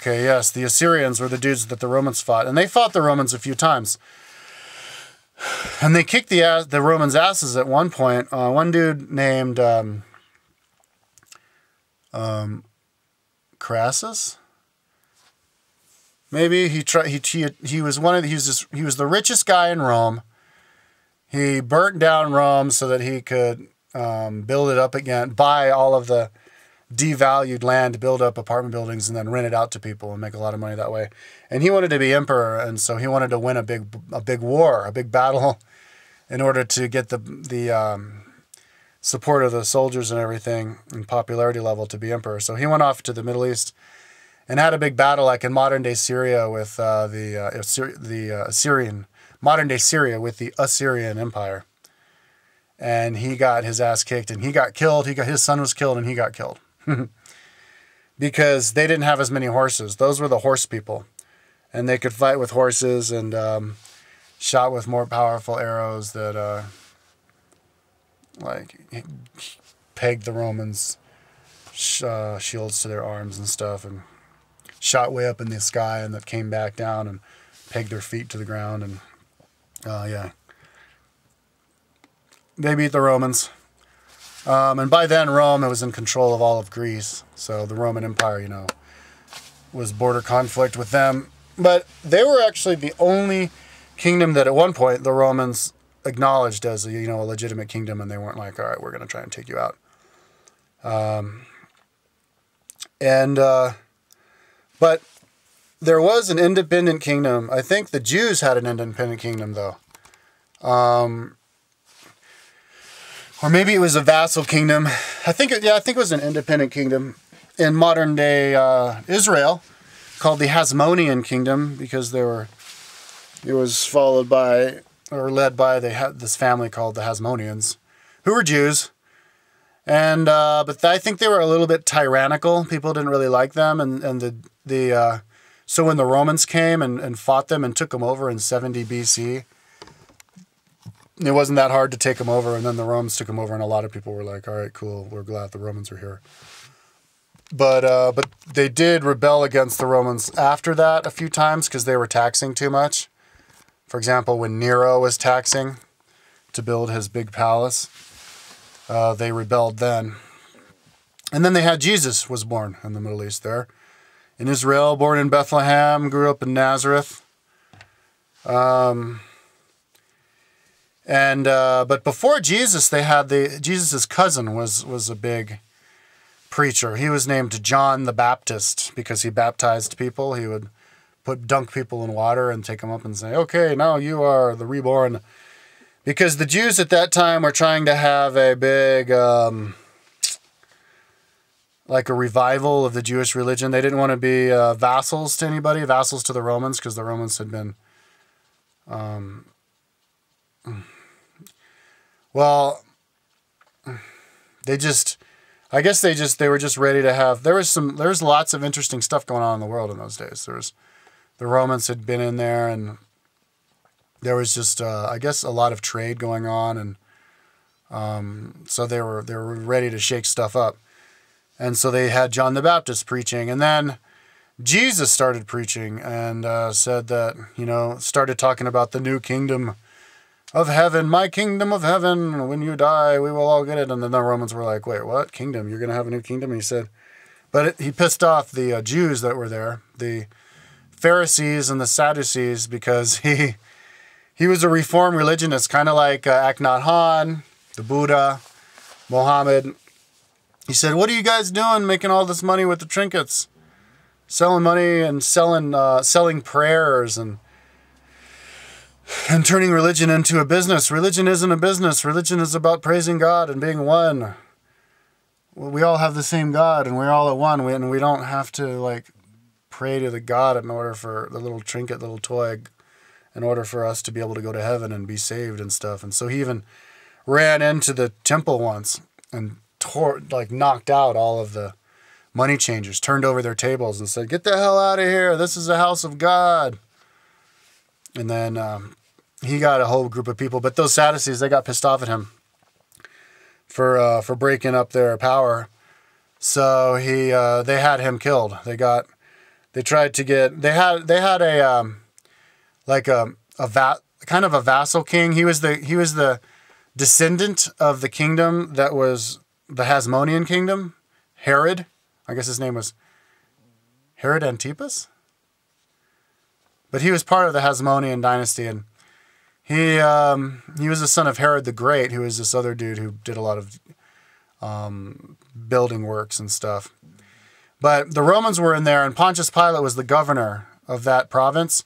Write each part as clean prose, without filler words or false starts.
Okay, yes, the Assyrians were the dudes that the Romans fought, and they fought the Romans a few times. And they kicked the Romans' asses at one point. One dude named Crassus. Maybe he was the richest guy in Rome. He burnt down Rome so that he could build it up again, buy all of the devalued land, build up apartment buildings, and then rent it out to people and make a lot of money that way. And he wanted to be emperor, and so he wanted to win a big war, a big battle, in order to get the support of the soldiers and everything and popularity level to be emperor. So he went off to the Middle East and had a big battle, like in modern day Syria with the Assyrian, modern day Syria with the Assyrian Empire. And he got his ass kicked, and he got killed. His son was killed, and he got killed. Because they didn't have as many horses. Those were the horse people. And they could fight with horses and shot with more powerful arrows that pegged the Romans' shields to their arms and stuff, and shot way up in the sky, and that came back down and pegged their feet to the ground. And yeah, they beat the Romans. And by then, Rome was in control of all of Greece. So the Roman Empire, was border conflict with them. But they were actually the only kingdom that at one point the Romans acknowledged as a legitimate kingdom, and they weren't like, all right, we're going to try and take you out. But there was an independent kingdom. I think the Jews had an independent kingdom, though. Or maybe it was a vassal kingdom. I think it was an independent kingdom in modern day Israel, called the Hasmonean kingdom, because it was followed by or led by this family called the Hasmoneans, who were Jews, and but I think they were a little bit tyrannical. People didn't really like them, so when the Romans came and fought them and took them over in 70 BC. It wasn't that hard to take them over, and then the Romans took them over, and a lot of people were like, all right, cool, we're glad the Romans are here. But they did rebel against the Romans after that a few times because they were taxing too much. For example, when Nero was taxing to build his big palace, they rebelled then. And then they had Jesus was born in the Middle East there. In Israel, born in Bethlehem, grew up in Nazareth. But before Jesus, they had Jesus's cousin was a big preacher. He was named John the Baptist because he baptized people. He would dunk people in water and take them up and say, okay, now you are the reborn. Because the Jews at that time were trying to have a big, like a revival of the Jewish religion. They didn't want to be vassals to anybody, vassals to the Romans, because the Romans had been, they were just ready to have, there was lots of interesting stuff going on in the world in those days. The Romans had been in there, and there was just, I guess, a lot of trade going on, and so they were ready to shake stuff up. And so they had John the Baptist preaching, and then Jesus started preaching and said that, started talking about the new kingdom of heaven, my kingdom of heaven. When you die, we will all get it. And then the Romans were like, wait, what? Kingdom? You're going to have a new kingdom? And he said, he pissed off the Jews that were there, the Pharisees and the Sadducees, because he was a reformed religionist, kind of like Akhenaten, the Buddha, Muhammad. He said, what are you guys doing making all this money with the trinkets? Selling money and selling prayers and turning religion into a business. Religion isn't a business. Religion is about praising God and being one. We all have the same God, and we're all at one. And we don't have to pray to the God in order for the little trinket, little toy, in order for us to be able to go to heaven and be saved and stuff. And so he even ran into the temple once and knocked out all of the money changers, turned over their tables and said, get the hell out of here. This is the house of God. And then he got a whole group of people, but those Sadducees, they got pissed off at him for breaking up their power. So they had him killed. They got They tried to get, they had a, like kind of a vassal king. He was the descendant of the kingdom that was the Hasmonean kingdom, Herod. I guess his name was Herod Antipas. But he was part of the Hasmonean dynasty, and he was the son of Herod the Great, who was this other dude who did a lot of building works and stuff. But the Romans were in there, and Pontius Pilate was the governor of that province.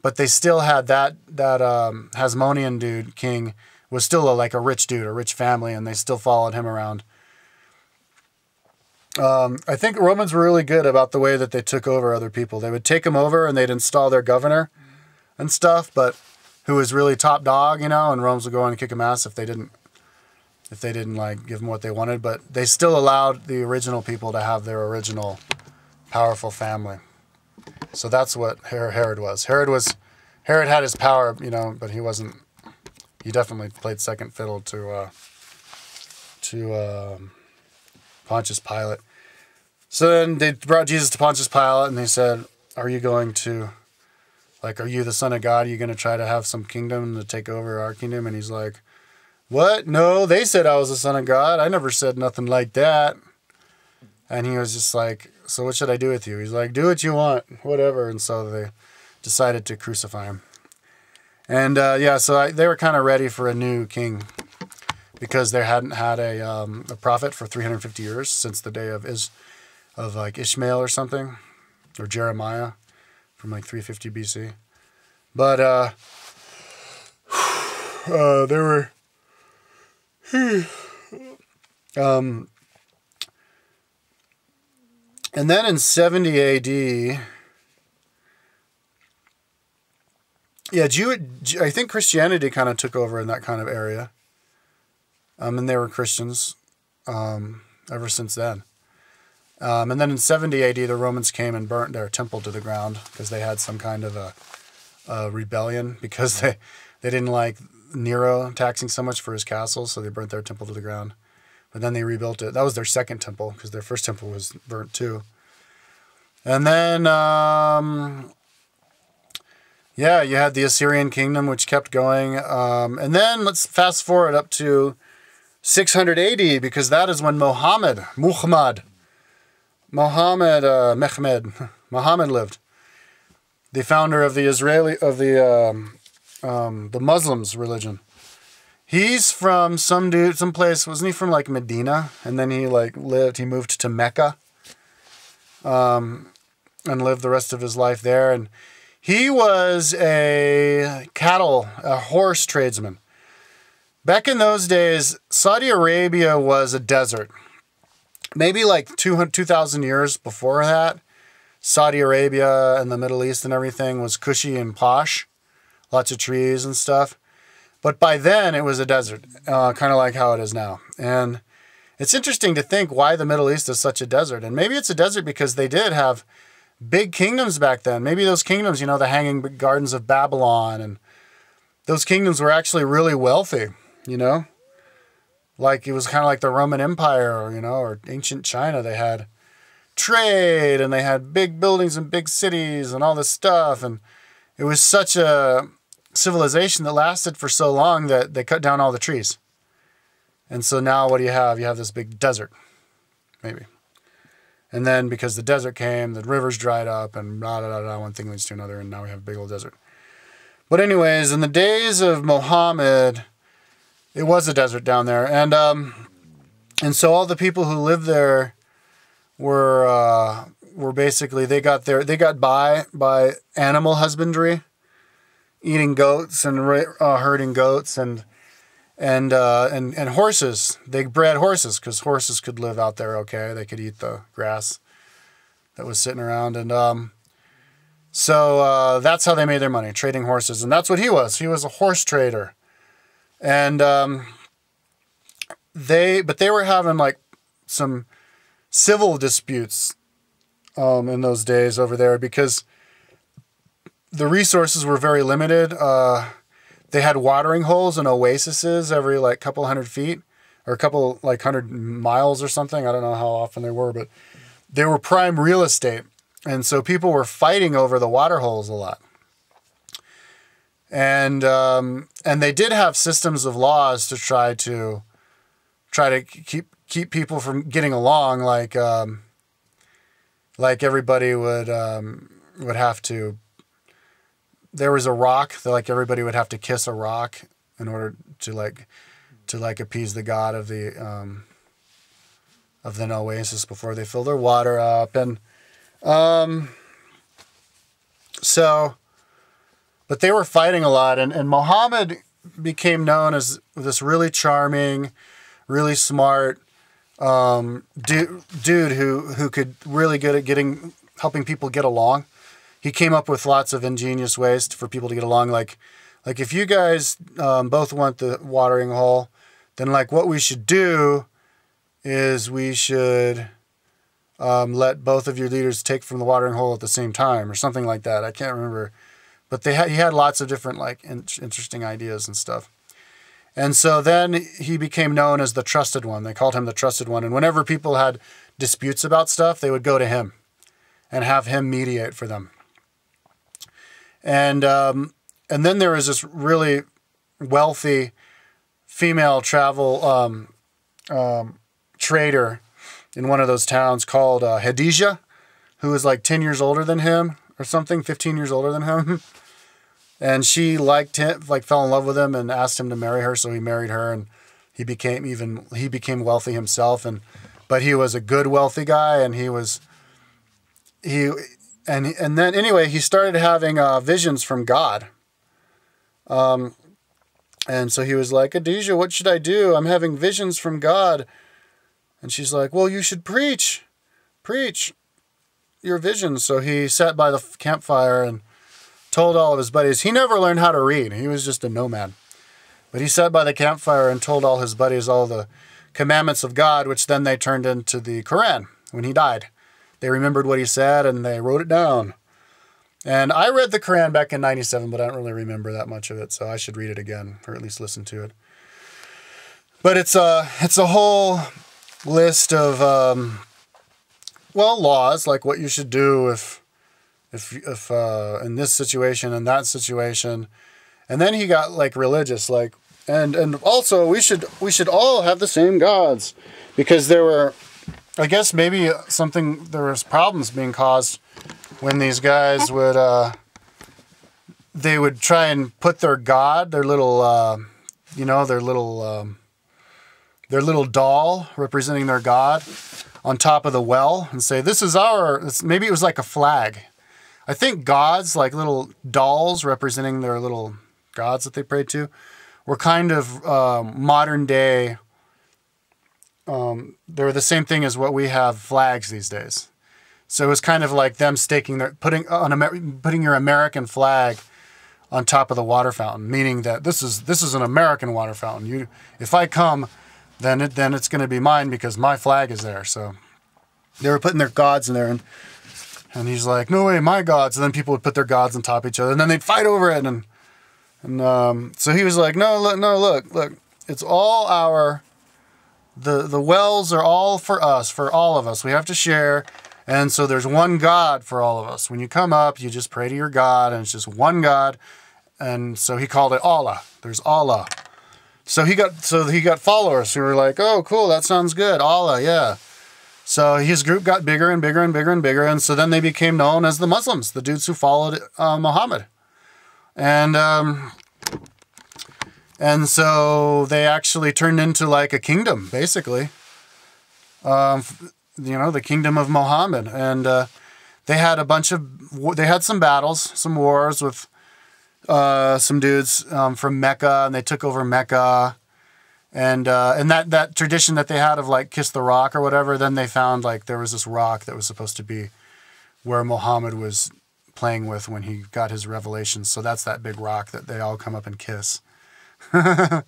But they still had that Hasmonean dude, king, was still like a rich dude, a rich family, and they still followed him around. I think Romans were really good about the way that they took over other people. They would take them over and they'd install their governor and stuff, but who was really top dog, you know, and Romans would go in and kick them ass if they didn't like give them what they wanted. But they still allowed the original people to have their original powerful family. So that's what Herod was. Herod had his power, you know, but he wasn't. He definitely played second fiddle to Pontius Pilate. So then they brought Jesus to Pontius Pilate, and they said, "Are you going to, like, are you the Son of God? Are you going to try to have some kingdom to take over our kingdom?" And he's like, "What? No, they said I was the Son of God. I never said nothing like that." And he was just like, "So what should I do with you?" He's like, "Do what you want, whatever." And so they decided to crucify him. And so they were kind of ready for a new king, because they hadn't had a prophet for 350 years, since the day of like Ishmael or something, or Jeremiah from like 350 BC. But they were and then in 70 AD, I think Christianity kind of took over in that kind of area. And they were Christians ever since then. And then in 70 AD, the Romans came and burnt their temple to the ground because they had some kind of a rebellion, because they didn't like Nero taxing so much for his castle, so they burnt their temple to the ground. But then they rebuilt it. That was their second temple, because their first temple was burnt too. And then, you had the Assyrian kingdom, which kept going. And then let's fast forward up to 600 AD, because that is when Muhammad lived. The founder of the Muslims religion. He's from someplace, wasn't he from like Medina? And then he moved to Mecca, and lived the rest of his life there. And he was a horse tradesman. Back in those days, Saudi Arabia was a desert. Maybe like 2,000 years before that, Saudi Arabia and the Middle East and everything was cushy and posh. Lots of trees and stuff. But by then, it was a desert, kind of like how it is now. And it's interesting to think why the Middle East is such a desert. And maybe it's a desert because they did have big kingdoms back then. Maybe those kingdoms, the Hanging Gardens of Babylon, and those kingdoms were actually really wealthy, Like it was kind of like the Roman Empire, or ancient China. They had trade, and they had big buildings and big cities and all this stuff. And it was such a civilization that lasted for so long that they cut down all the trees. And so now what do you have? You have this big desert, maybe. And then because the desert came, the rivers dried up, and blah, blah, blah, blah, one thing leads to another, and now we have a big old desert. But anyways, in the days of Muhammad, it was a desert down there. And so all the people who lived there were basically, they got by animal husbandry, eating goats and herding goats and horses. They bred horses because horses could live out there okay. They could eat the grass that was sitting around. And so that's how they made their money, trading horses. And that's what he was. He was a horse trader. And they were having like some civil disputes in those days over there because the resources were very limited. They had watering holes and oases every like couple 100 feet or a couple like 100 miles or something. I don't know how often they were, but they were prime real estate. And so people were fighting over the water holes a lot. And they did have systems of laws to try to keep people from getting along, like everybody would have to. There was a rock that like everybody would have to kiss a rock in order to appease the god of the oasis before they fill their water up. And but they were fighting a lot, and Muhammad became known as this really charming, really smart dude who could really good at helping people get along. He came up with lots of ingenious ways for people to get along. Like if you guys both want the watering hole, then like what we should do is we should let both of your leaders take from the watering hole at the same time, or something like that. I can't remember, but he had lots of different like interesting ideas and stuff. And so then he became known as the Trusted One. They called him the Trusted One. And whenever people had disputes about stuff, they would go to him and have him mediate for them. And then there was this really wealthy female travel trader in one of those towns called Khadijah, who was like 10 years older than him or something, 15 years older than him. And she liked him, like fell in love with him and asked him to marry her. So he married her, and he became wealthy himself. But he was a good wealthy guy, and and then anyway, he started having visions from God. And so he was like, Khadijah, what should I do? I'm having visions from God. And she's like, well, you should preach your visions. So he sat by the campfire and told all of his buddies. He never learned how to read. He was just a nomad. But he sat by the campfire and told all his buddies all the commandments of God, which then they turned into the Quran when he died. They remembered what he said and they wrote it down. And I read the Quran back in 97, but I don't really remember that much of it, so I should read it again, or at least listen to it. But it's a whole list of laws, like what you should do if in this situation and that situation. And then he got like religious, like and also we should all have the same gods, because there were, I guess maybe there was problems being caused when these guys would they would try and put their god, their little doll representing their god on top of the well and say, this is maybe it was like a flag. I think gods, like little dolls representing their little gods that they prayed to, were kind of modern day. They were the same thing as what we have flags these days. So it was kind of like them putting your American flag on top of the water fountain, meaning that this is an American water fountain. If I come, then it's going to be mine because my flag is there. So they were putting their gods in there, and he's like, no way, my gods. And then people would put their gods on top of each other, and then they'd fight over it. And so he was like, no, look, it's all the wells are all for us, for all of us. We have to share. And so there's one God for all of us. When you come up, you just pray to your God, and it's just one God. And so he called it Allah. There's Allah. So he got followers who were like, oh, cool, that sounds good. Allah, yeah. So his group got bigger and bigger and bigger and bigger. And so then they became known as the Muslims, the dudes who followed Muhammad. And so they actually turned into like a kingdom, basically. The kingdom of Muhammad. And they had some battles, some wars with some dudes from Mecca, and they took over Mecca. And that tradition that they had of like kiss the rock or whatever, then they found like there was this rock that was supposed to be where Muhammad was playing with when he got his revelations. So that's that big rock that they all come up and kiss. I'd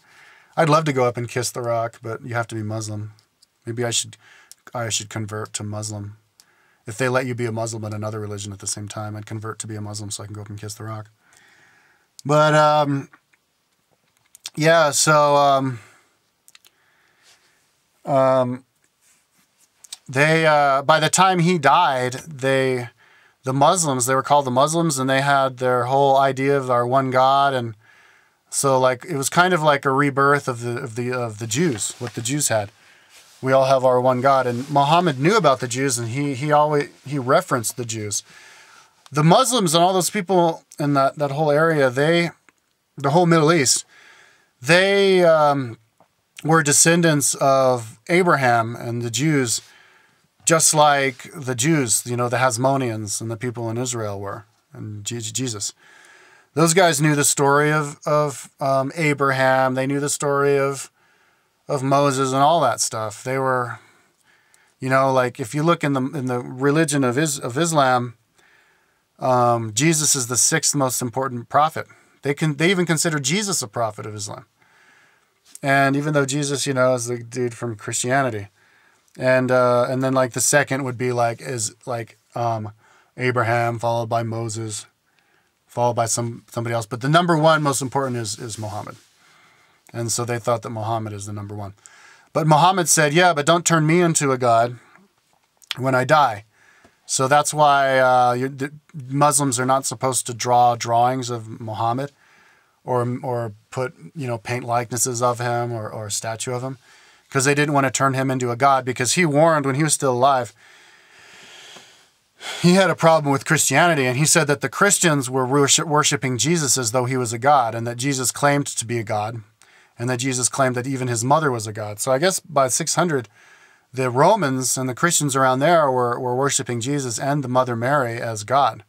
love to go up and kiss the rock, but you have to be Muslim. Maybe I should convert to Muslim. If they let you be a Muslim in another religion at the same time, I'd convert to be a Muslim so I can go up and kiss the rock. But yeah, so they by the time he died, the Muslims, they were called the Muslims, and they had their whole idea of our one God. And so like it was kind of like a rebirth of the Jews, what the Jews had. We all have our one God. And Muhammad knew about the Jews, and he referenced the Jews. The Muslims and all those people in that whole area, the whole Middle East, they were descendants of Abraham and the Jews, just like the Jews, the Hasmoneans and the people in Israel were, and Jesus. Those guys knew the story of Abraham. They knew the story of Moses and all that stuff. They were, like if you look in the religion of Islam, Jesus is the sixth most important prophet. They even consider Jesus a prophet of Islam. And even though Jesus, is the dude from Christianity. And then like the second would be Abraham, followed by Moses, followed by somebody else. But the number one most important is Muhammad. And so they thought that Muhammad is the number one. But Muhammad said, yeah, but don't turn me into a god when I die. So that's why the Muslims are not supposed to draw drawings of Muhammad or put, paint likenesses of him or a statue of him, because they didn't want to turn him into a god, because he warned when he was still alive, he had a problem with Christianity, and he said that the Christians were worshiping Jesus as though he was a god, and that Jesus claimed to be a god, and that Jesus claimed that even his mother was a god. So I guess by 600, the Romans and the Christians around there were worshiping Jesus and the Mother Mary as God.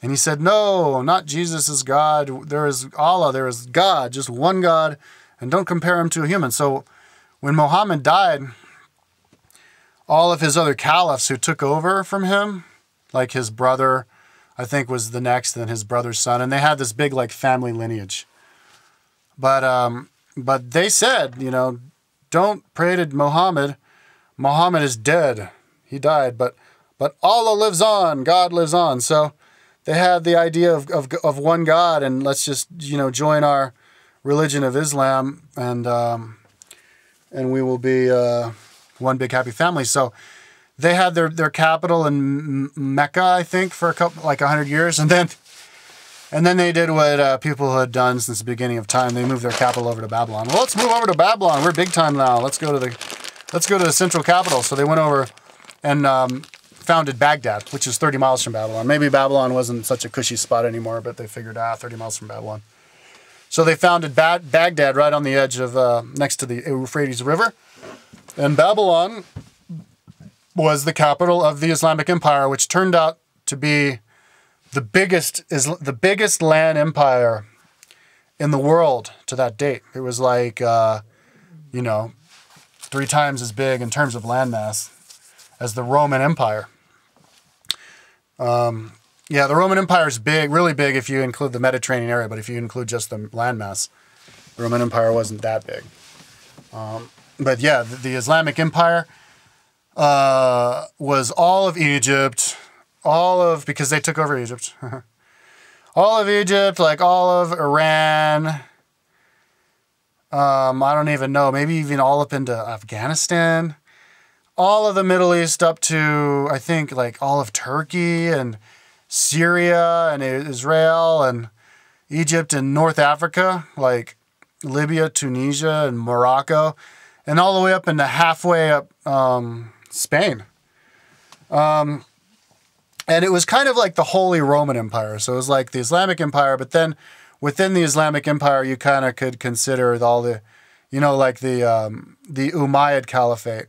And he said, no, not Jesus is God. There is Allah, there is God, just one God, and don't compare him to a human. So when Muhammad died, all of his other caliphs who took over from him, like his brother, I think was the next, and his brother's son, and they had this big like family lineage. But they said, don't pray to Muhammad. Muhammad is dead. He died, but Allah lives on. God lives on. So they had the idea of one God, and let's just join our religion of Islam, and we will be one big happy family. So they had their capital in Mecca, I think, for 100 years, and then they did what people had done since the beginning of time. They moved their capital over to Babylon. Well, let's move over to Babylon. We're big time now. Let's go to the central capital. So they went over and founded Baghdad, which is 30 miles from Babylon. Maybe Babylon wasn't such a cushy spot anymore, but they figured out 30 miles from Babylon. So they founded Baghdad right on the edge of next to the Euphrates River. And Babylon was the capital of the Islamic Empire, which turned out to be the biggest land empire in the world to that date. It was like 3 times as big in terms of landmass as the Roman Empire. The Roman Empire is big, really big if you include the Mediterranean area, but if you include just the landmass, the Roman Empire wasn't that big. But yeah, the Islamic Empire was all of Egypt, because they took over Egypt. All of Egypt, like all of Iran. I don't even know, maybe even all up into Afghanistan. All of the Middle East up to, I think, like all of Turkey and Syria and Israel and Egypt and North Africa, like Libya, Tunisia, and Morocco, and all the way up into halfway up Spain. And it was kind of like the Holy Roman Empire. So it was like the Islamic Empire, but then within the Islamic Empire, you kind of could consider all the, like the Umayyad Caliphate,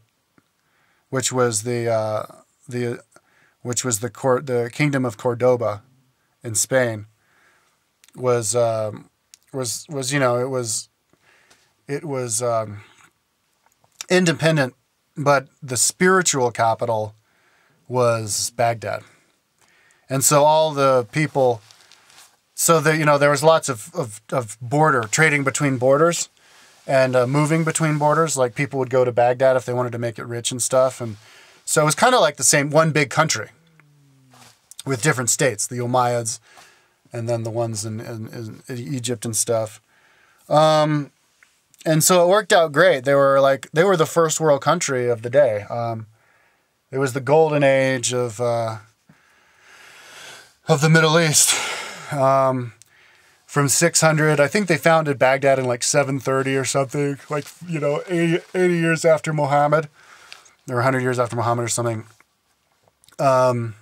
which was the kingdom of Cordoba in Spain, was independent, but the spiritual capital was Baghdad. And so all the people, there was lots of border, trading between borders and moving between borders. Like people would go to Baghdad if they wanted to make it rich and stuff. And so it was kind of like the same one big country with different states, the Umayyads and then the ones in Egypt and stuff. And so it worked out great. They were the first world country of the day. It was the golden age of of the Middle East. From 600, I think they founded Baghdad in like 730 or something, like, 80 years after Muhammad, or 100 years after Muhammad or something. And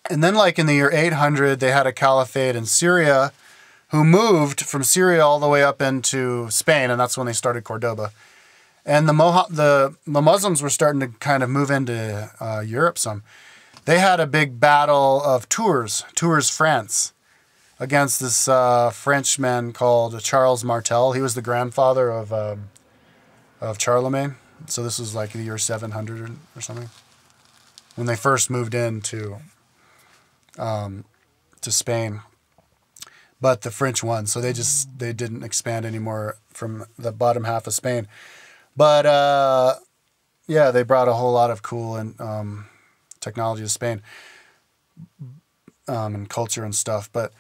then like in the year 800, they had a caliphate in Syria who moved from Syria all the way up into Spain, and that's when they started Cordoba. And the Muslims were starting to kind of move into Europe some. They had a big battle of Tours, France, against this Frenchman called Charles Martel. He was the grandfather of Charlemagne. So this was like the year 700 or something, when they first moved into to Spain. But the French won, so they didn't expand anymore from the bottom half of Spain. But yeah, they brought a whole lot of cool and technology to Spain, and culture and stuff. But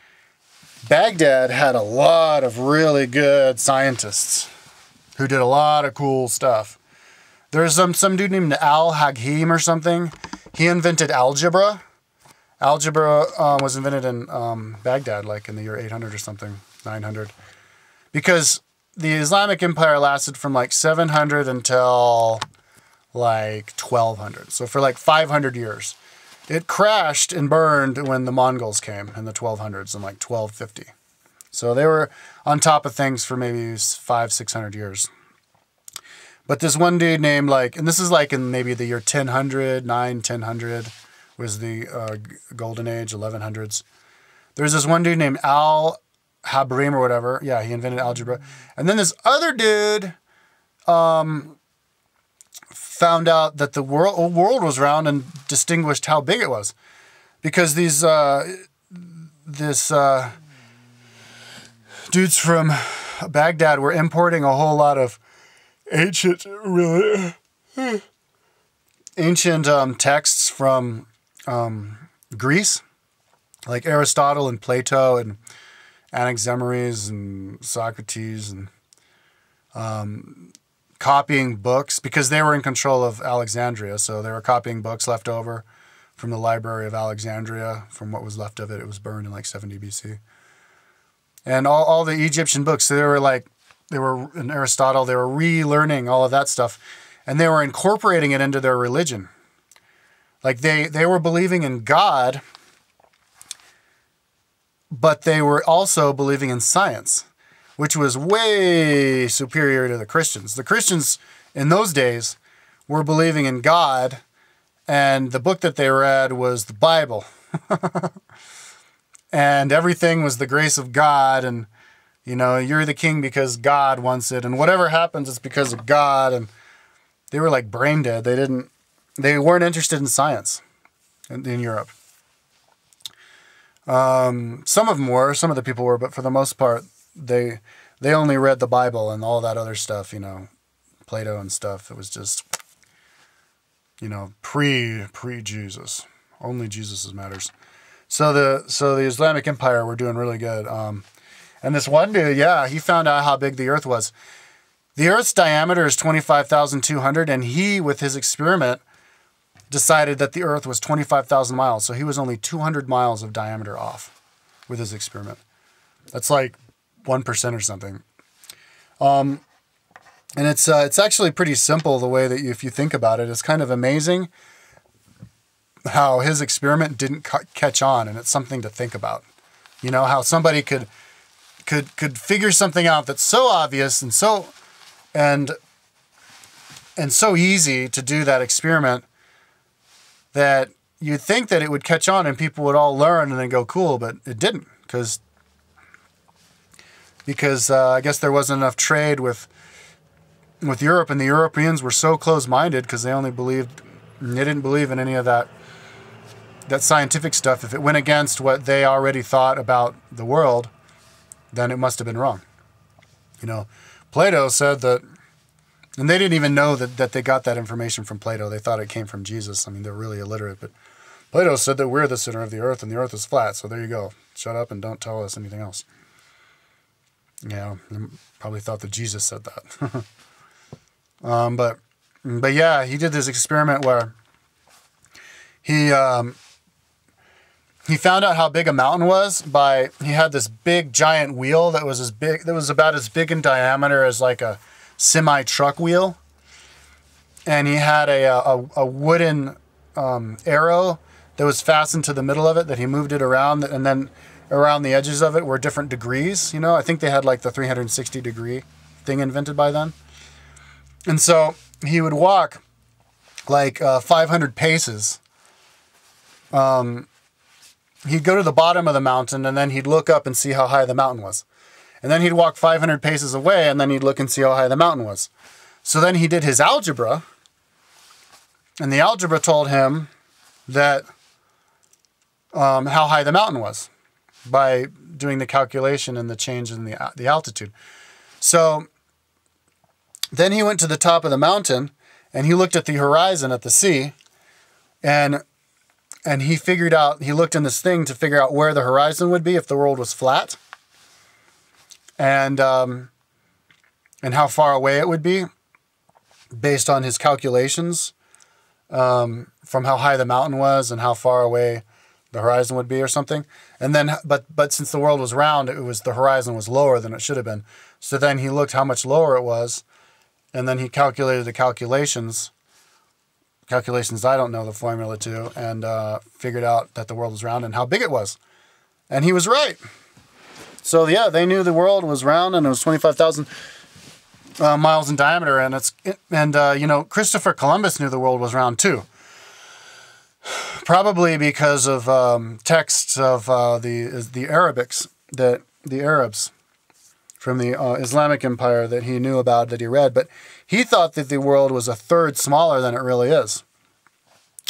Baghdad had a lot of really good scientists who did a lot of cool stuff. There's some dude named Al-Hakim or something. He invented algebra. Algebra was invented in Baghdad, like in the year 800 or something, 900. Because the Islamic Empire lasted from like 700 until like 1200. So for like 500 years. It crashed and burned when the Mongols came in the 1200s in like 1250. So they were on top of things for maybe 500-600 years. But this one dude named and this is like in maybe the year 1000 was the golden age, 1100s. There's this one dude named Al-Habrim or whatever. Yeah, he invented algebra. And then this other dude found out that the world was round and distinguished how big it was. Because these dudes from Baghdad were importing a whole lot of ancient texts from Greece, like Aristotle and Plato and Anaximenes and Socrates, and copying books because they were in control of Alexandria. So they were copying books left over from the Library of Alexandria, from what was left of it. It was burned in like 70 BC. And all the Egyptian books, so they were in Aristotle, they were relearning all of that stuff, and they were incorporating it into their religion. Like they were believing in God, but they were also believing in science, which was way superior to the Christians. The Christians in those days were believing in God, and the book that they read was the Bible. And everything was the grace of God, and you're the king because God wants it, and whatever happens, it's because of God. And they were like brain dead. They weren't interested in science in Europe. Some of them were, some of the people were, but for the most part, they only read the Bible and all that other stuff, Plato and stuff. It was just, pre-Jesus. Only Jesus matters. So the Islamic Empire were doing really good. And this one dude, yeah, he found out how big the Earth was. The Earth's diameter is 25,200, and he, with his experiment, decided that the Earth was 25,000 miles. So he was only 200 miles of diameter off with his experiment. That's like 1% or something. And it's actually pretty simple the way that if you think about it. It's kind of amazing how his experiment didn't catch on, and it's something to think about. How somebody could figure something out that's so obvious and so easy to do that experiment that you'd think that it would catch on and people would all learn and then go cool, but it didn't because I guess there wasn't enough trade with Europe, and the Europeans were so close-minded because they didn't believe in any of that scientific stuff. If it went against what they already thought about the world, then it must have been wrong. Plato said that, and they didn't even know that they got that information from Plato. They thought it came from Jesus. I mean, they're really illiterate, but Plato said that we're the center of the earth and the earth is flat. So there you go. Shut up and don't tell us anything else. Probably thought that Jesus said that. But But yeah, he did this experiment where he found out how big a mountain was he had this big giant wheel that was about as big in diameter as like a semi truck wheel, and he had a wooden arrow that was fastened to the middle of it that he moved it around, and then around the edges of it were different degrees. I think they had like the 360 degree thing invented by then. And so he would walk like 500 paces. He'd go to the bottom of the mountain, and then he'd look up and see how high the mountain was. And then he'd walk 500 paces away, and then he'd look and see how high the mountain was. So then he did his algebra, and the algebra told him that how high the mountain was by doing the calculation and the change in the altitude. So then he went to the top of the mountain, and he looked at the horizon at the sea, and he looked in this thing to figure out where the horizon would be if the world was flat, and how far away it would be based on his calculations from how high the mountain was and how far away the horizon would be or something. And then, but since the world was round, the horizon was lower than it should have been. So then he looked how much lower it was, and then he calculated the calculations I don't know the formula to, and figured out that the world was round and how big it was. And he was right. So yeah, they knew the world was round, and it was 25,000 miles in diameter. And Christopher Columbus knew the world was round too. Probably because of texts of the Arabics, the Arabs from the Islamic Empire that he knew about, that he read. But he thought that the world was a third smaller than it really is.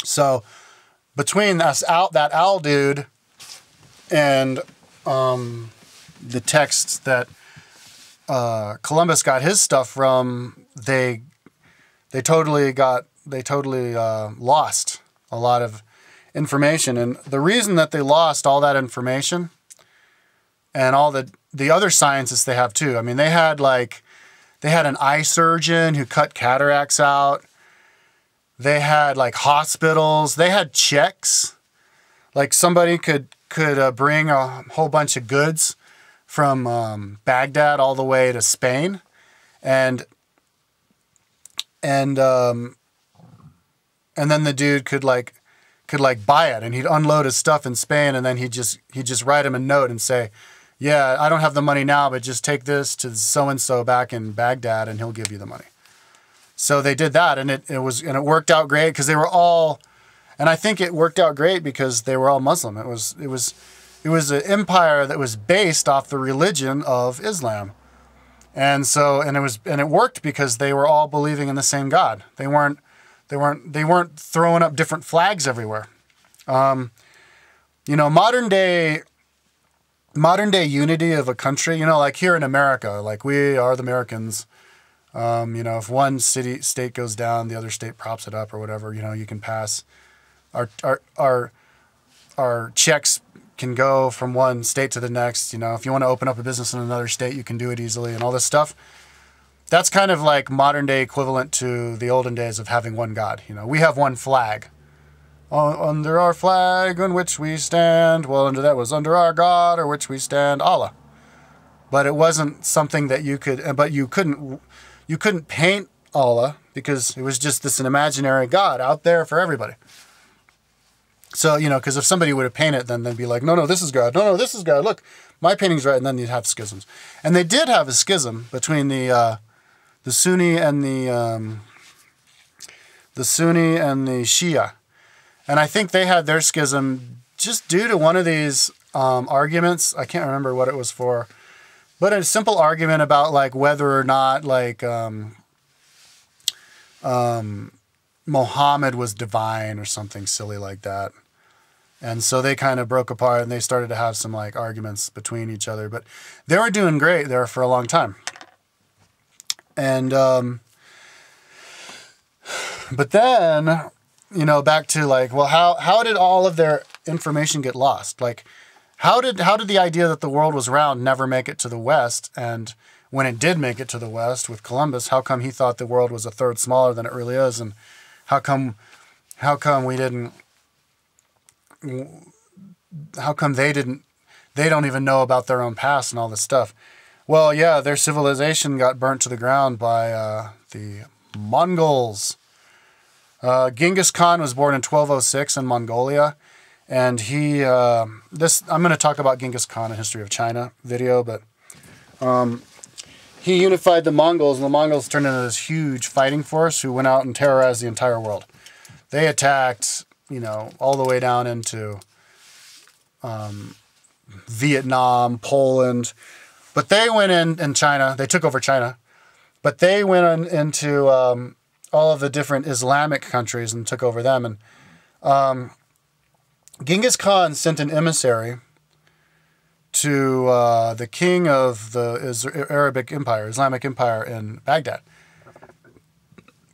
So between that owl dude and the texts that Columbus got his stuff from, they totally lost a lot of information. And the reason that they lost all that information and all the other sciences they have too. I mean, they had an eye surgeon who cut cataracts out. They had like hospitals. They had checks. Like somebody could bring a whole bunch of goods from Baghdad all the way to Spain, and then the dude could buy it, and he'd unload his stuff in Spain, and then he'd just write him a note and say, yeah, I don't have the money now, but just take this to so-and-so back in Baghdad and he'll give you the money. So they did that, and it worked out great because they were all, and I think it worked out great because they were all Muslim. It was an empire that was based off the religion of Islam. And it worked because they were all believing in the same God. They weren't throwing up different flags everywhere. Modern day unity of a country, like here in America, like we are the Americans. If one state goes down, the other state props it up or whatever, you can pass. Our checks can go from one state to the next. If you want to open up a business in another state, you can do it easily and all this stuff. That's kind of like modern day equivalent to the olden days of having one God. We have one flag. Under our flag on which we stand, that was under our God, or which we stand, Allah. But it wasn't something that you couldn't paint Allah, because it was just an imaginary God out there for everybody. So, because if somebody would have painted it, then they'd be like, no, this is God. No, this is God. Look, my painting's right. And then you'd have schisms. And they did have a schism between the Sunni and the Shia. And I think they had their schism just due to one of these arguments. I can't remember what it was for, but a simple argument about whether or not Muhammad was divine or something silly like that. And so they kind of broke apart, and they started to have some arguments between each other. But they were doing great there for a long time. And but then, back to how did all of their information get lost? How did the idea that the world was round never make it to the West? And when it did make it to the West with Columbus, how come he thought the world was a third smaller than it really is, and how come we didn't? How come they didn't? They don't even know about their own past and all this stuff. Well, yeah, their civilization got burnt to the ground by the Mongols. Genghis Khan was born in 1206 in Mongolia, and he I'm going to talk about Genghis Khan in History of China video, but he unified the Mongols, and the Mongols turned into this huge fighting force who went out and terrorized the entire world. They attacked, all the way down into Vietnam, Poland, but they went in China. They took over China, but they went into all of the different Islamic countries and took over them. And Genghis Khan sent an emissary to the king of the Arabic Empire, Islamic Empire in Baghdad.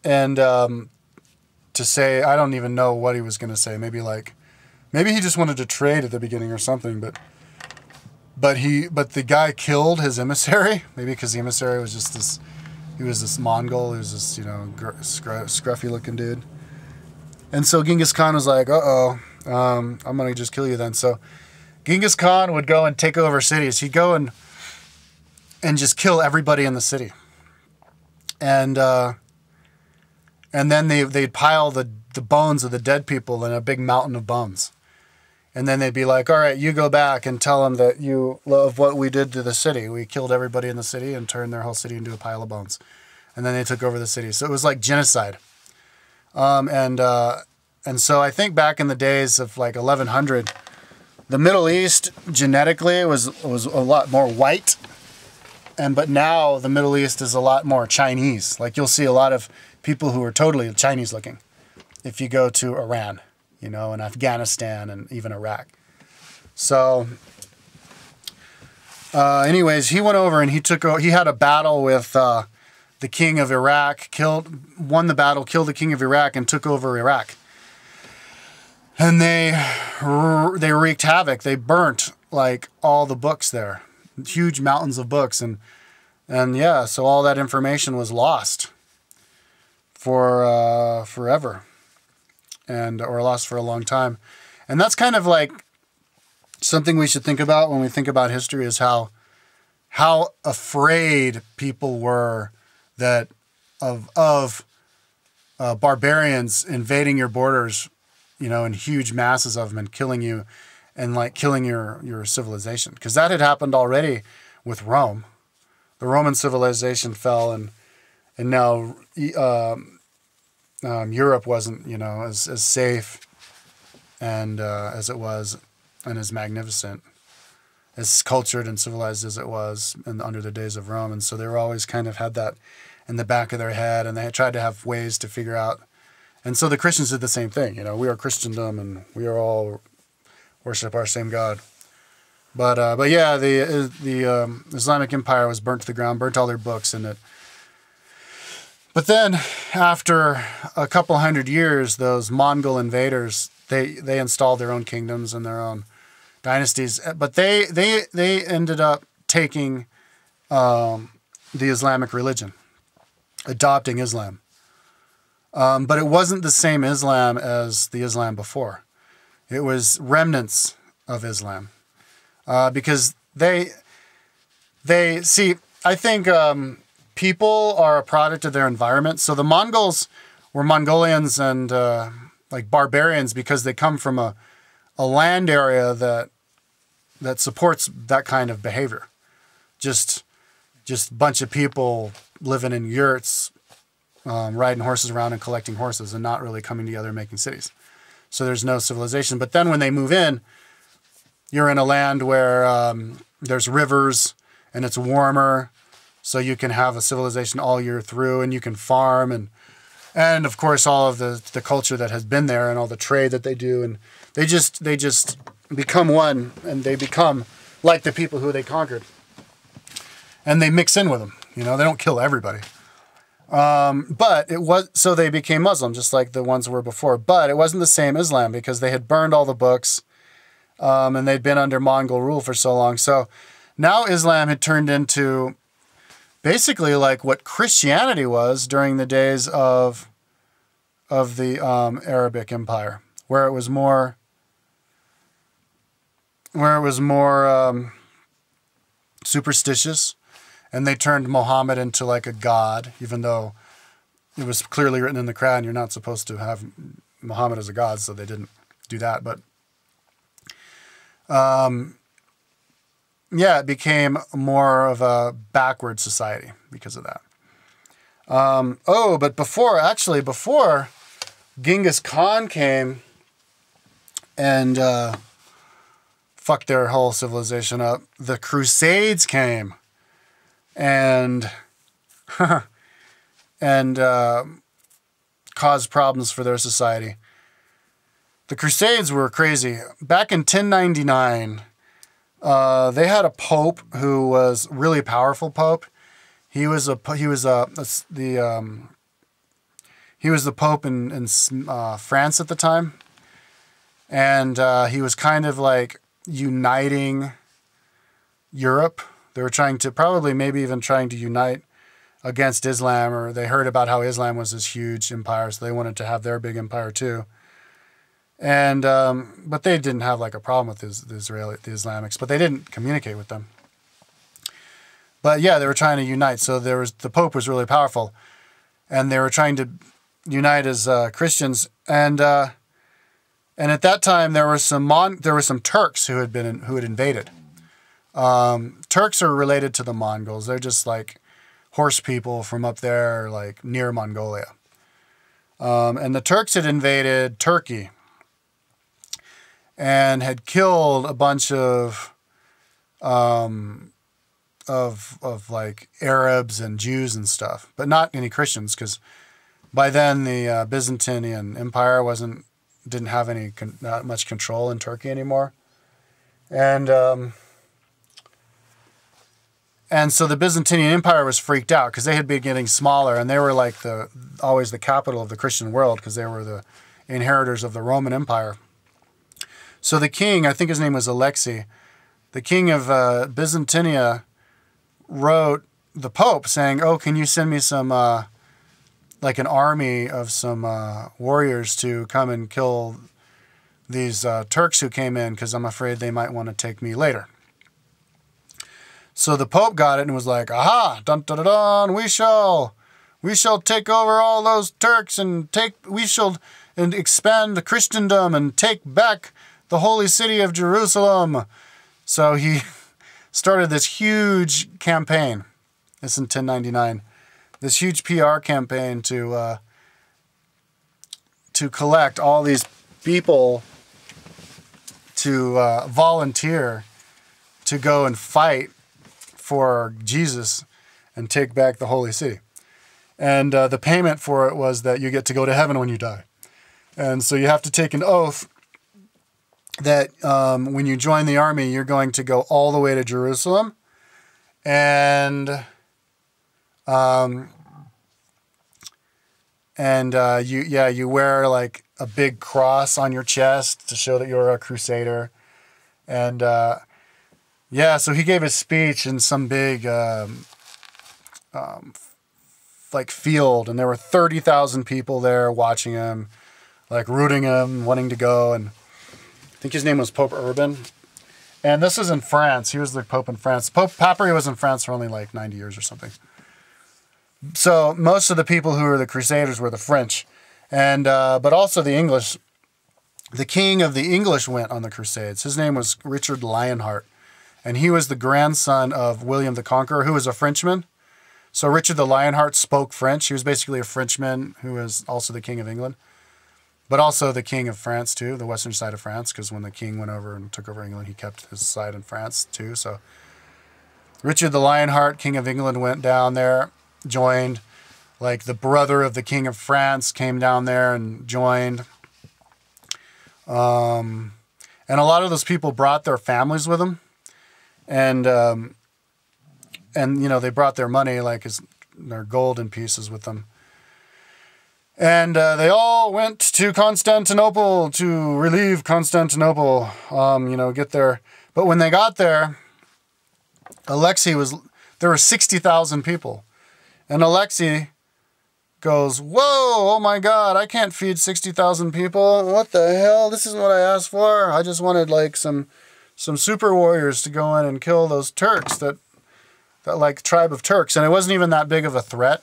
And to say, I don't even know what he was going to say. Maybe he just wanted to trade at the beginning or something. But the guy killed his emissary. Maybe because the emissary was just this. He was this Mongol. He was this scruffy looking dude. And so Genghis Khan was like, I'm gonna just kill you then. So Genghis Khan would go and take over cities. He'd go and just kill everybody in the city. And then they'd pile the bones of the dead people in a big mountain of bones. And then they'd be like, all right, you go back and tell them that you love what we did to the city. We killed everybody in the city and turned their whole city into a pile of bones. And then they took over the city. So it was like genocide. And so I think back in the days of 1100, the Middle East genetically was a lot more white. But now the Middle East is a lot more Chinese. You'll see a lot of people who are totally Chinese looking if you go to Iran, and Afghanistan and even Iraq. So anyways, he went over and he had a battle with the king of Iraq, won the battle, killed the king of Iraq, and took over Iraq. And they wreaked havoc. They burnt all the books there, huge mountains of books, and yeah, so all that information was lost for forever, or lost for a long time. And that's kind of something we should think about when we think about history, is how afraid people were of barbarians invading your borders, in huge masses of them and killing you, and killing your civilization. Because that had happened already with Rome. The Roman civilization fell, and now Europe wasn't, as safe and as it was, and as magnificent, as cultured and civilized as it was under the days of Rome. And so they were always kind of had that in the back of their head, and they tried to have ways to figure out. And so the Christians did the same thing. We are Christendom, and we are all worship our same God. But yeah, the Islamic Empire was burnt to the ground, burnt all their books in it. But then, after a couple hundred years, those Mongol invaders, they installed their own kingdoms and their own dynasties. But they ended up taking the Islamic religion, adopting Islam. But it wasn't the same Islam as the Islam before. It was remnants of Islam. Because they see, I think people are a product of their environment. So the Mongols were Mongolians and barbarians because they come from a land area that supports that kind of behavior. Just a bunch of people living in yurts, riding horses around and collecting horses, and not really coming together and making cities. So there's no civilization. But then when they move in, you're in a land where there's rivers and it's warmer, so you can have a civilization all year through, and you can farm, and of course all of the culture that has been there and all the trade that they do, and they just become one, and they become like the people who they conquered, and they mix in with them. They don't kill everybody. But so they became Muslim, just like the ones were before. But it wasn't the same Islam because they had burned all the books. And they'd been under Mongol rule for so long. So now Islam had turned into basically like what Christianity was during the days of the Arabic Empire, where it was more superstitious, and they turned Muhammad into like a god, even though it was clearly written in the Quran you're not supposed to have Muhammad as a god, so they didn't do that. But yeah, it became more of a backward society because of that. But before Genghis Khan came and fucked their whole civilization up, the Crusades came and caused problems for their society. The Crusades were crazy. Back in 1099, they had a pope who was really powerful pope. He was the pope in France at the time, and he was kind of like uniting Europe. They were maybe even trying to unite against Islam, or they heard about how Islam was this huge empire, so they wanted to have their big empire too. And but they didn't have like a problem with the Islamics, but they didn't communicate with them. But yeah, they were trying to unite. So the Pope was really powerful, and they were trying to unite as Christians. And at that time there were some Turks who had invaded. Turks are related to the Mongols. They're just like horse people from up there, like near Mongolia. And the Turks had invaded Turkey and had killed a bunch of like Arabs and Jews and stuff, but not any Christians, because by then the Byzantine Empire didn't have not much control in Turkey anymore, and so the Byzantine Empire was freaked out because they had been getting smaller, and they were like always the capital of the Christian world because they were the inheritors of the Roman Empire. So the king, I think his name was Alexei, the king of Byzantinia, wrote the Pope saying, "Oh, can you send me some like an army of some warriors to come and kill these Turks who came in, because I'm afraid they might want to take me later." So the Pope got it and was like, "Aha, dun dun dun dun, we shall take over all those Turks and expand Christendom and take back the holy city of Jerusalem." So he started this huge campaign. This in 1099. This huge PR campaign to collect all these people to volunteer to go and fight for Jesus and take back the holy city. And the payment for it was that you get to go to heaven when you die. And so you have to take an oath that when you join the army, you're going to go all the way to Jerusalem, and you wear like a big cross on your chest to show that you're a crusader, and so he gave a speech in some big like field, and there were 30,000 people there watching him, like rooting him, wanting to go, and I think his name was Pope Urban. And this is in France. He was the Pope in France. Pope Papri was in France for only like 90 years or something. So most of the people who were the Crusaders were the French. And but also the English. The king of the English went on the Crusades. His name was Richard Lionheart. And he was the grandson of William the Conqueror, who was a Frenchman. So Richard the Lionheart spoke French. He was basically a Frenchman who was also the king of England. But also the king of France, too, the western side of France, because when the king went over and took over England, he kept his side in France, too. So Richard the Lionheart, king of England, went down there, joined. Like the brother of the king of France came down there and joined. And a lot of those people brought their families with them. And they brought their money, like their golden pieces with them. And they all went to Constantinople to relieve Constantinople, get there. But when they got there, Alexei there were 60,000 people. And Alexei goes, whoa, oh my God, I can't feed 60,000 people. What the hell? This isn't what I asked for. I just wanted like some super warriors to go in and kill those Turks, that like tribe of Turks. And it wasn't even that big of a threat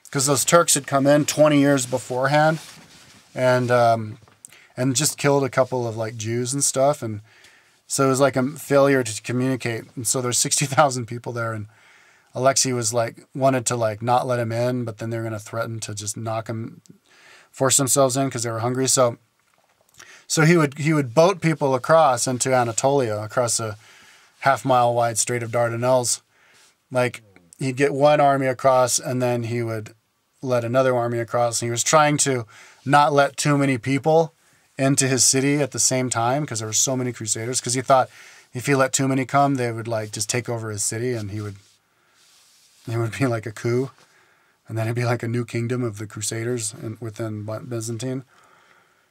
because those Turks had come in 20 years beforehand and just killed a couple of like Jews and stuff. And so it was like a failure to communicate. And so there's 60,000 people there, and Alexei was like, wanted to like not let him in, but then they were going to threaten to just force themselves in because they were hungry. So he would boat people across into Anatolia, across a half-mile wide Strait of Dardanelles. Like, he'd get one army across, and then he would let another army across. And he was trying to not let too many people into his city at the same time because there were so many crusaders. Because he thought if he let too many come, they would like just take over his city, and it would be like a coup, and then it'd be like a new kingdom of the Crusaders within Byzantine.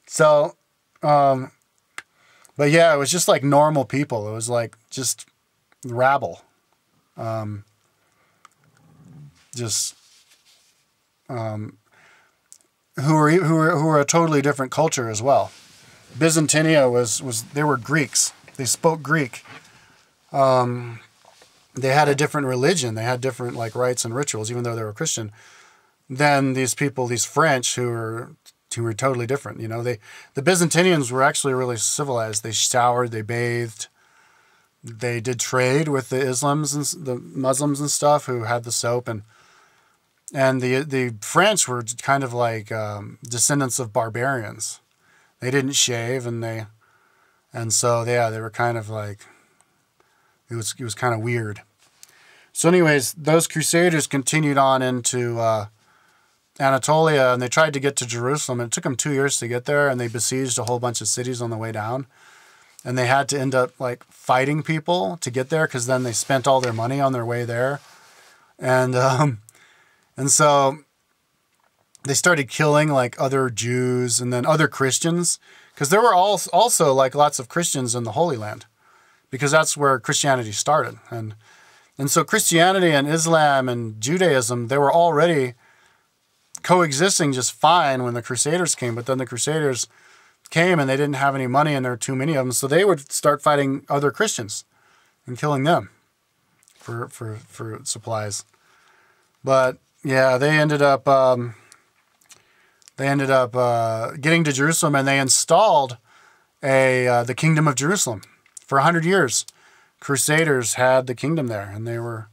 So, but yeah, it was just like normal people. It was like just rabble, who were a totally different culture as well. Byzantinia was they were Greeks. They spoke Greek. They had a different religion. They had different like rites and rituals, even though they were Christian, than these people, these French, who were totally different. You know, the Byzantinians were actually really civilized. They showered, they bathed, they did trade with the the Muslims and stuff who had the soap, and the French were kind of like descendants of barbarians. They didn't shave, and so yeah, they were kind of like. It was kind of weird. So anyways, those Crusaders continued on into Anatolia, and they tried to get to Jerusalem. It took them 2 years to get there, and they besieged a whole bunch of cities on the way down. And they had to end up like fighting people to get there because then they spent all their money on their way there. And so they started killing like other Jews and then other Christians because there were also like lots of Christians in the Holy Land, because that's where Christianity started. And so Christianity and Islam and Judaism, they were already coexisting just fine when the Crusaders came. But then the Crusaders came and they didn't have any money, and there were too many of them. So they would start fighting other Christians and killing them for supplies. But yeah, they ended up getting to Jerusalem, and they installed the Kingdom of Jerusalem. For 100 years, Crusaders had the kingdom there, and they were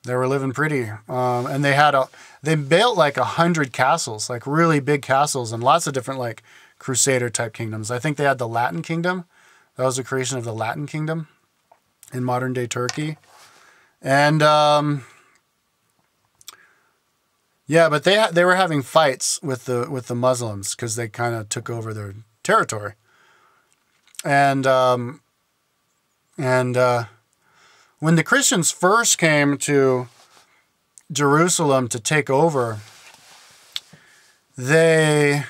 living pretty. And they built like 100 castles, like really big castles, and lots of different like Crusader type kingdoms. I think they had the Latin kingdom. That was the creation of the Latin kingdom in modern day Turkey. And yeah, but they were having fights with the Muslims because they kind of took over their territory. And when the Christians first came to Jerusalem to take over, they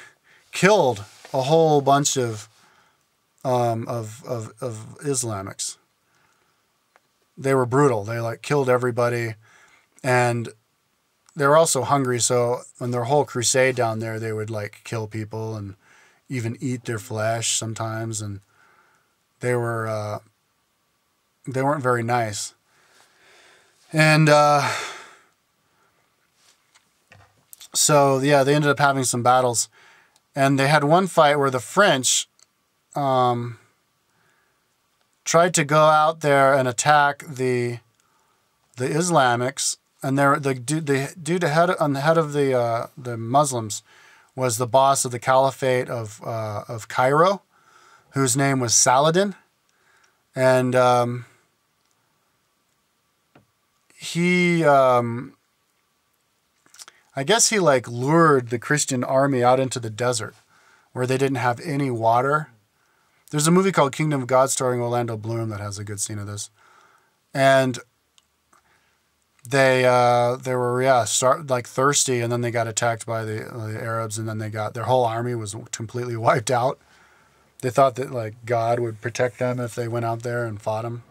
killed a whole bunch of Islamics. They were brutal. They like killed everybody, and they were also hungry. So on their whole crusade down there, they would like kill people and even eat their flesh sometimes, and they weren't very nice. And so yeah, they ended up having some battles, and they had one fight where the French tried to go out there and attack the Islamics, and the dude on the head of the Muslims was the boss of the Caliphate of Cairo, whose name was Saladin, and he I guess he like lured the Christian army out into the desert where they didn't have any water. There's a movie called Kingdom of God starring Orlando Bloom that has a good scene of this. And they were thirsty, and then they got attacked by the Arabs, and then their whole army was completely wiped out. They thought that like God would protect them if they went out there and fought him.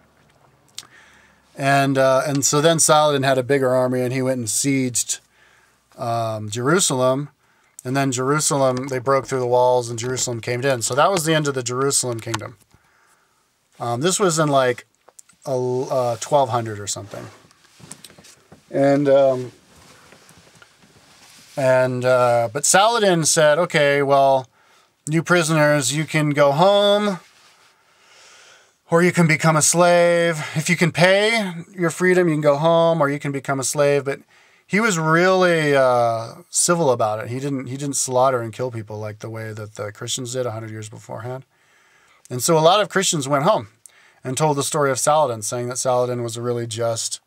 And so then Saladin had a bigger army, and he went and sieged Jerusalem. And then Jerusalem, they broke through the walls, and Jerusalem caved in. So that was the end of the Jerusalem kingdom. This was in like 1200 or something. But Saladin said, okay, well, you prisoners, you can go home, or you can become a slave. If you can pay your freedom, you can go home, or you can become a slave. But he was really civil about it. He didn't slaughter and kill people like the way that the Christians did 100 years beforehand. And so a lot of Christians went home and told the story of Saladin, saying that Saladin was a really just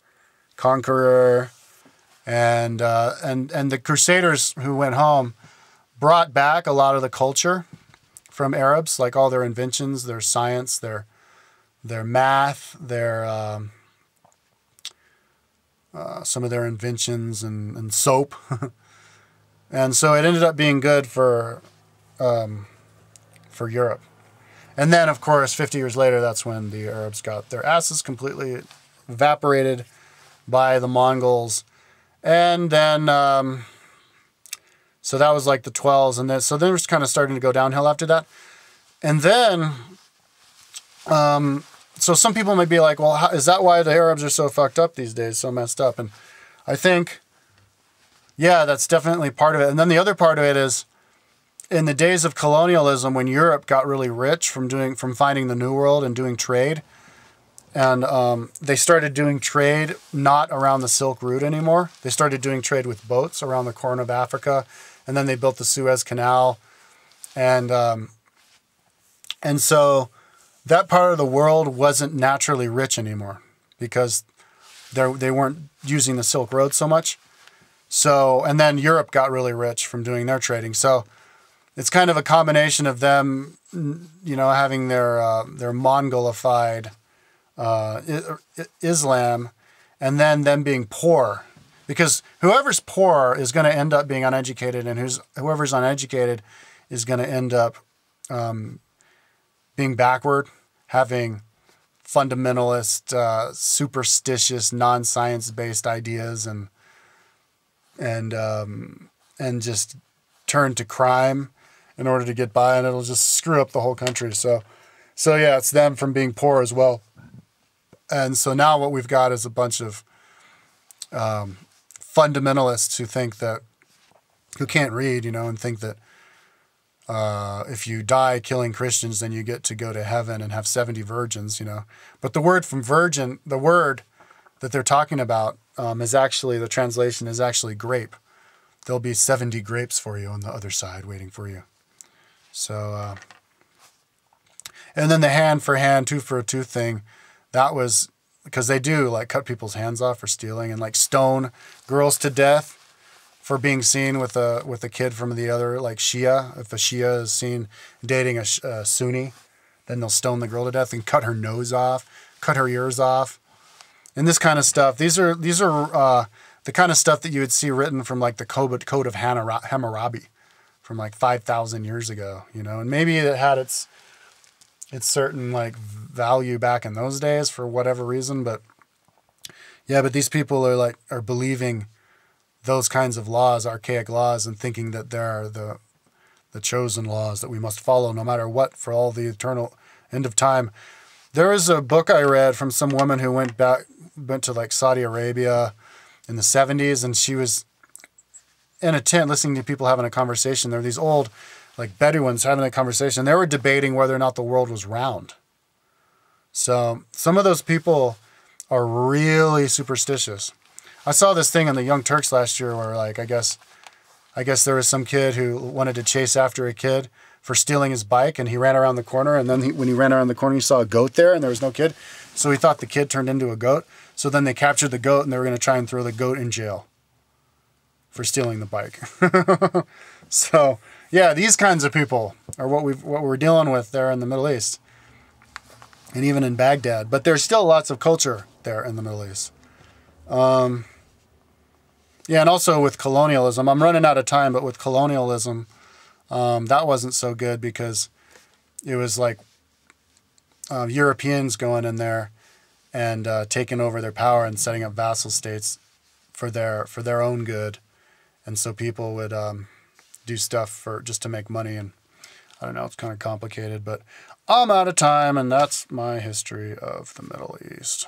conqueror. And the Crusaders who went home brought back a lot of the culture from Arabs, like all their inventions, their science, their math, their some of their inventions and soap. And so it ended up being good for Europe. And then, of course, 50 years later, that's when the Arabs got their asses completely evaporated by the Mongols. And then, so that was like the 12s. And then, so then it was kind of starting to go downhill after that. And then, so some people might be like, well, is that why the Arabs are so fucked up these days, so messed up? And I think, yeah, that's definitely part of it. And then the other part of it is, in the days of colonialism, when Europe got really rich from finding the New World and doing trade, and they started doing trade not around the Silk Route anymore. They started doing trade with boats around the Horn of Africa, and then they built the Suez Canal, and so that part of the world wasn't naturally rich anymore because they weren't using the Silk Road so much. So, and then Europe got really rich from doing their trading. So it's kind of a combination of them, you know, having their Mongolified Islam, and then them being poor, because whoever's poor is going to end up being uneducated, and whoever's uneducated is going to end up being backward, having fundamentalist, superstitious, non-science-based ideas, and just turn to crime in order to get by, and it'll just screw up the whole country. So yeah, it's them from being poor as well. And so now what we've got is a bunch of fundamentalists who can't read, you know, and think that if you die killing Christians, then you get to go to heaven and have 70 virgins, you know. But the word that they're talking about the translation is actually grape. There'll be 70 grapes for you on the other side waiting for you. So, and then the hand for hand, tooth for a tooth thing, that was because they do like cut people's hands off for stealing, and like stone girls to death for being seen with a kid from the other, like Shia. If a Shia is seen dating a Sunni, then they'll stone the girl to death and cut her nose off, cut her ears off, and this kind of stuff. These are the kind of stuff that you would see written from like the Code of Hammurabi from like 5,000 years ago, you know, and maybe it had its certain like value back in those days for whatever reason, but yeah, but these people are believing those kinds of laws, archaic laws, and thinking that there are the chosen laws that we must follow no matter what for all the eternal end of time. There was a book I read from some woman who went to like Saudi Arabia in the 70s, and she was in a tent listening to people having a conversation. There were these old like Bedouins having a conversation. They were debating whether or not the world was round. So some of those people are really superstitious. I saw this thing on the Young Turks last year where like I guess there was some kid who wanted to chase after a kid for stealing his bike, and he ran around the corner, and then when he ran around the corner, he saw a goat there, and there was no kid. So he thought the kid turned into a goat. So then they captured the goat, and they were going to try and throw the goat in jail for stealing the bike. So yeah, these kinds of people are what we're dealing with there in the Middle East, and even in Baghdad. But there's still lots of culture there in the Middle East. Yeah, and also with colonialism, I'm running out of time, but with colonialism, that wasn't so good because it was like Europeans going in there and taking over their power and setting up vassal states for their own good. And so people would do stuff for just to make money. And I don't know, it's kind of complicated, but I'm out of time, and that's my history of the Middle East.